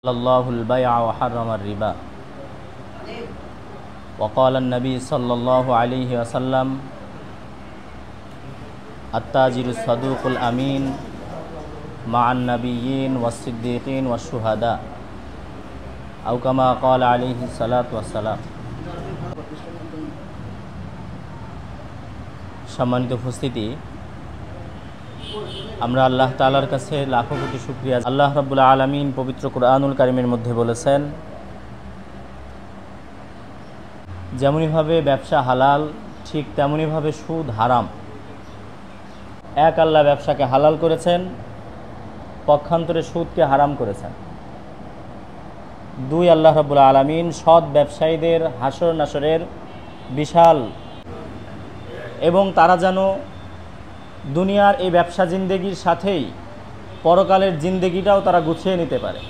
अल्लाहुल बैअ व हर्रमर रिबा वक़ाल नबी सल्लल्लाहु अलैहि वसल्लम अत्ताजिरुस सदूकुल अमीन मअन नबिय्यीन वस्सिद्दीक़ीन वश्शुहदा औ कमा क़ाल अलैहि सलातु वस्सलाम। सम्मानित उपस्थिति, আমরা আল্লাহ তাআলার কাছে লাখো কোটি শুকরিয়া। আল্লাহ রাব্বুল আলামিন পবিত্র কুরআনুল কারীমের মধ্যে বলেছেন, যেমনিভাবে ব্যবসা হালাল ঠিক তেমনিভাবে সুদ হারাম। এক আল্লাহ ব্যবসাকে হালাল করেছেন, পক্ষান্তরে সুদকে হারাম করেছেন। দুই, আল্লাহ রাব্বুল আলামিন সৎ ব্যবসায়ীদের হাসর নাসরের বিশাল এবং তারা যেন দুনিয়ার এই ব্যবসা জিন্দেগির সাথেই পরকালের জিন্দেগিটাও তারা গুছিয়ে নিতে পারে।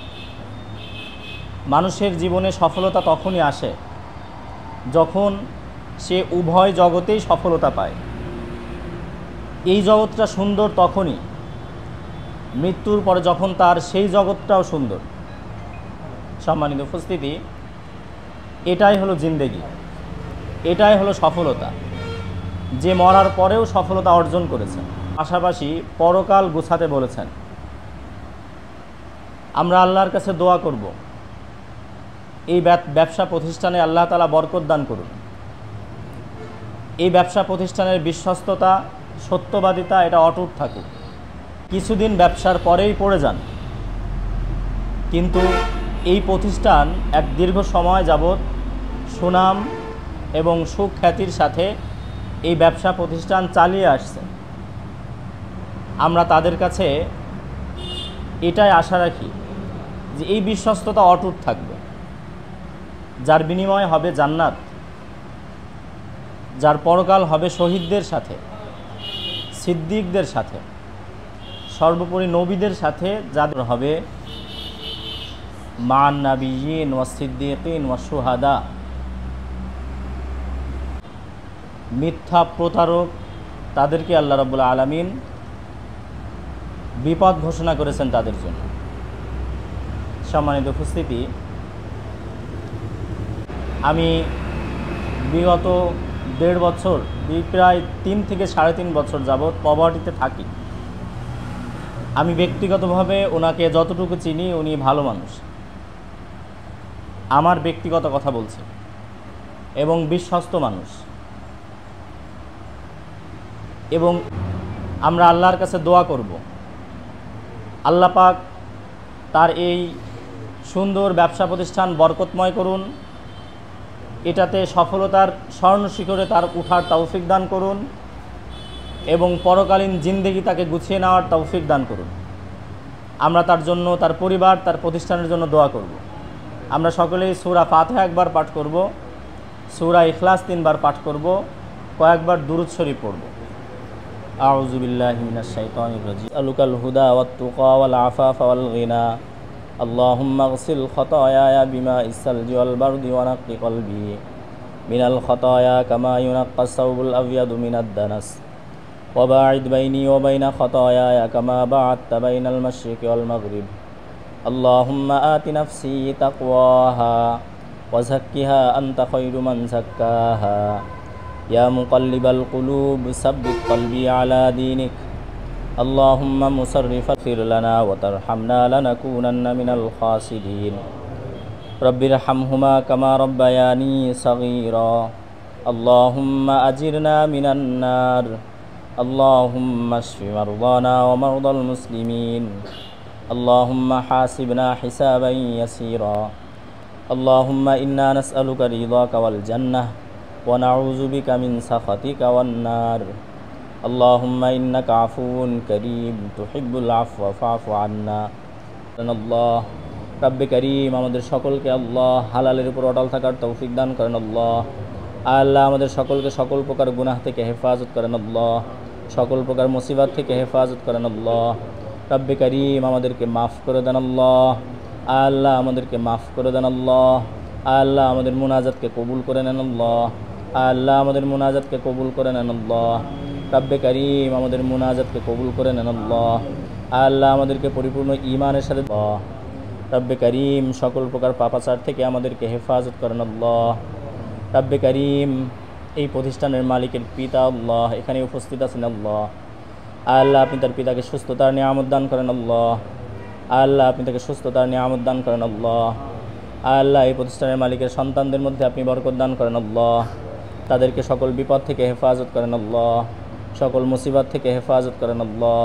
মানুষের জীবনে সফলতা তখনই আসে যখন সে উভয় জগতেই সফলতা পায়। এই জগৎটা সুন্দর তখনই, মৃত্যুর পরে যখন তার সেই জগৎটাও সুন্দর। সম্মানিত উপস্থিতি, এটাই হলো জিন্দেগি, এটাই হলো সফলতা। যে মরার পরেও সফলতা অর্জন করেছেন, পাশাপাশি পরকাল গোছাতে বলেছেন। আমরা আল্লাহর কাছে দোয়া করব, এই ব্যবসা প্রতিষ্ঠানে আল্লাহ তাআলা বরকত দান করুন। এই ব্যবসা প্রতিষ্ঠানের বিশ্বস্ততা, সত্যবাদিতা এটা অটুট থাকুক। কিছুদিন ব্যবসার পরেই পড়ে যান, কিন্তু এই প্রতিষ্ঠান এক দীর্ঘ সময় যাবৎ সুনাম এবং সুখ্যাতির সাথে এই ব্যবসা প্রতিষ্ঠান চালিয়ে আসছে। আমরা তাদের কাছে এটাই আশা রাখি যে এই বিশ্বস্ততা অটুট থাকবে, যার বিনিময় হবে জান্নাত, যার পরকাল হবে শহীদদের সাথে, সিদ্দিকদের সাথে, সর্বোপরি নবীদের সাথে, যাদের হবে মান নাবিয়্যিন ওয়াস সিদ্দিকিন ওয়াস শুহাদা। মিথ্যা প্রতারক তাদেরকে আল্লাহ রাব্বুল আলামিন বিপদ ঘোষণা করেছেন তাদের জন্য। সম্মানিত উপস্থিতি, আমি বিগত 1.5 বছর, প্রায় 3 থেকে 3.5 বছর যাবৎ পভার্টিতে থাকি। আমি ব্যক্তিগতভাবে ওনাকে যতটুকু চিনি, উনি ভালো মানুষ, আমার ব্যক্তিগত কথা বলছি, এবং বিশ্বস্ত মানুষ। এবং আমরা আল্লাহর কাছে দোয়া করব, আল্লাহ পাক তার এই সুন্দর ব্যবসা প্রতিষ্ঠান বরকতময় করুন, এটাতে সফলতার স্বর্ণ শিখরে তার উঠার তৌফিক দান করুন, এবং পরকালীন জিন্দেগি তাকে গুছিয়ে নেওয়ার তৌফিক দান করুন। আমরা তার জন্য, তার পরিবার, তার প্রতিষ্ঠানের জন্য দোয়া করব। আমরা সকলেই সূরা ফাতিহা একবার পাঠ করব, সূরা ইখলাস 3 বার পাঠ করব, কয়েকবার দুরূদ শরীফ পড়ব। আউযু বিল্লাহি মিনাশ শাইতানির রাজিম। আলুকাল হুদা ওয়াত তুকা ওয়াল আফাফা ওয়াল গিনা। আল্লাহুম্মা গসিল খাতায়ায়া বিমাইস সালজি ওয়াল বারদি ওয়া নাক্কি কলবি মিনাল খাতায়া কামা ইউনাক্কাস সাওবুল আবয়াদু মিনাদ দানাস ওয়া বা'id বাইনি ওয়া বাইনা খাতায়ায়া কামা বা'adta বাইনাল মাশরিকি ওয়াল মাগরিব। আল্লাহুম্মা আতি নাফসি তাকওয়াহা ওয়া যাক্কিহা আনতা খায়রু মান যাক্কাহা। ইয়া মুকাল্লিবাল কুলুব সাব্বিত কলবি আলা দীনিক। আল্লাহুম্মা মুসাররিফা ফির লানা ওয়া তারহামনা লানাকুনান্না মিনাল খাসিরিন। রব্বিরহামহুমা কামা রাব্বায়ানি সাগীরা। আল্লাহুম্মা আজিরনা মিনান নার। আল্লাহুম্মা শফি মারদানা ওয়া মারদাল মুসলিমিন। আল্লাহুম্মা হাসিবনা হিসাবান ইয়াসীরা। আল্লাহুম্মা ইন্না নাসআলুকা রিদাকা ওয়াল জান্নাহ ওয়া নাউযু বিকা মিন সাখাতিকা ওয়ান নার। আল্লাহুম্মা ইন্নাকা আফুউন কারীম তুহিব্বুল আফওয়া ফা'ফু আন্না। আল্লাহ রাব্বে কারীম, আমাদের সকলকে আল্লাহ হালালের উপর অটল থাকার তৌফিক দান করেন। আল্লাহ আমাদের সকলকে সকল প্রকার গুনাহ থেকে হেফাজত করেন। সকল প্রকার মুসিবত থেকে হেফাজত করেন। রাব্বে কারীম, আমাদেরকে মাফ করে দেন। আল্লাহ আমাদেরকে মাফ করে দেন। আল্লাহ আমাদের মুনাজাতকে কবুল করে নেন। আল্লাহ আমাদের মুনাজাতকে কবুল করে নেন। রাব্বে কারীম, আমাদের মুনাজাতকে কবুল করে নেন। আল্লাহ আমাদেরকে পরিপূর্ণ ঈমানের সাথে রব্বে করিম সকল প্রকার পাপাচার থেকে আমাদেরকে হেফাজত করেন আল্লাহ। রব্বে করিম এই প্রতিষ্ঠানের মালিকের পিতা আল্লাহ এখানে উপস্থিত আছেন আল্লাহ। আল্লাহ আপনি তার পিতাকে সুস্থতার নিয়ামত দান করেন আল্লাহ। আল্লাহ আপনি তাকে সুস্থতার নিয়ামত দান করেন আল্লাহ। আল্লাহ এই প্রতিষ্ঠানের মালিকের সন্তানদের মধ্যে আপনি বরকত দান করেন আল্লাহ। তাদেরকে সকল বিপদ থেকে হেফাজত করেন আল্লাহ, সকল মুসিবত থেকে হেফাজত করেন আল্লাহ।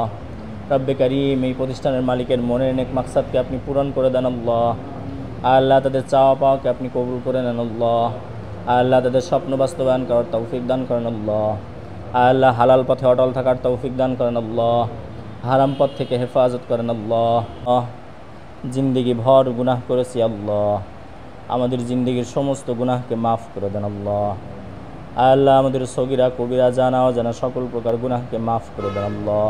রব্বে করিম এই প্রতিষ্ঠানের মালিকের মনের নেক মাকসাদকে আপনি পূরণ করে দেন আল্লাহ। আল্লাহ তাদের চাওয়া পাওয়াকে আপনি কবুল করে নেন আল্লাহ। আল্লাহ তাদের স্বপ্ন বাস্তবায়ন করার তৌফিক দান করেন আল্লাহ। আল্লাহ হালাল পথে অটল থাকার তৌফিক দান করেন আল্লাহ। হারাম পথ থেকে হেফাজত করেন আল্লাহ। জিন্দিগি ভর গুনাহ করেছি আল্লাহ, আমাদের জিন্দিগির সমস্ত গুনাহকে মাফ করে দেন আল্লাহ। আল্লাহ আমাদের সগীরা কবিরা জানা অজানা সকল প্রকার গুনাহকে মাফ করে দেন আল্লাহ।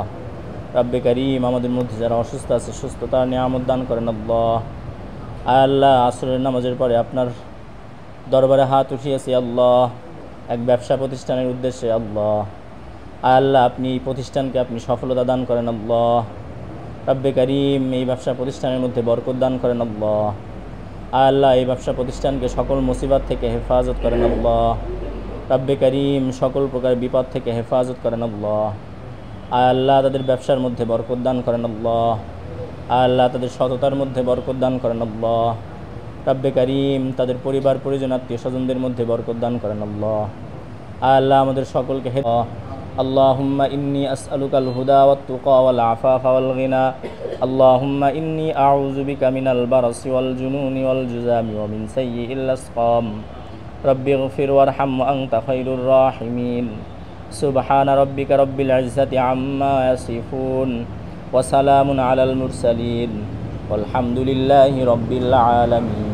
রব্বে করিম আমাদের মধ্যে যারা অসুস্থ আছে সুস্থতার নিয়ামত দান করেন আল্লাহ। আল্লাহ আসরের নামাজের পরে আপনার দরবারে হাত উঠিয়েছি আল্লাহ এক ব্যবসা প্রতিষ্ঠানের উদ্দেশ্যে আল্লাহ। আল্লাহ আপনি এই প্রতিষ্ঠানকে আপনি সফলতা দান করেন আল্লাহ। রব্বে করিম এই ব্যবসা প্রতিষ্ঠানের মধ্যে বরকত দান করেন আল্লাহ। আল্লাহ এই ব্যবসা প্রতিষ্ঠানকে সকল মুসিবত থেকে হেফাজত করেন আল্লাহ। রব্বে করিম সকল প্রকার বিপদ থেকে হেফাজত করেন আল্লাহ। আল্লাহ তাদের ব্যবসার মধ্যে বরকত দান করেন আল্লাহ। আল্লাহ তাদের সততার মধ্যে বরকত দান করেন আল্লাহ। রব্বে করিম তাদের পরিবার পরিজন আত্মীয় স্বজনদের মধ্যে বরকত দান করেন আল্লাহ। আল্লাহ আমাদের সকলকে আল্লাহুম্মা ইন্নী আসআলুকাল হুদা ওয়াত তুকা ওয়াল আফাফা ওয়াল গিনা। আল্লাহুম্মা ইন্নী আউযু বিকা মিনাল বারসি ওয়াল জুনুনি ওয়াল জুযামি ওয়া মিন সাইয়্যিল আসকাম। রব্বিগফির ওয়ারহাম ওয়া আনতা খায়রুর রাহিমিন। সুবহানা রাব্বিকা রাব্বিল ইজ্জাতি আম্মা ইয়াসিফুন ওয়া সালামুন আলাল মুরসালিন ওয়ালহামদুলিল্লাহি রাব্বিল আলামিন।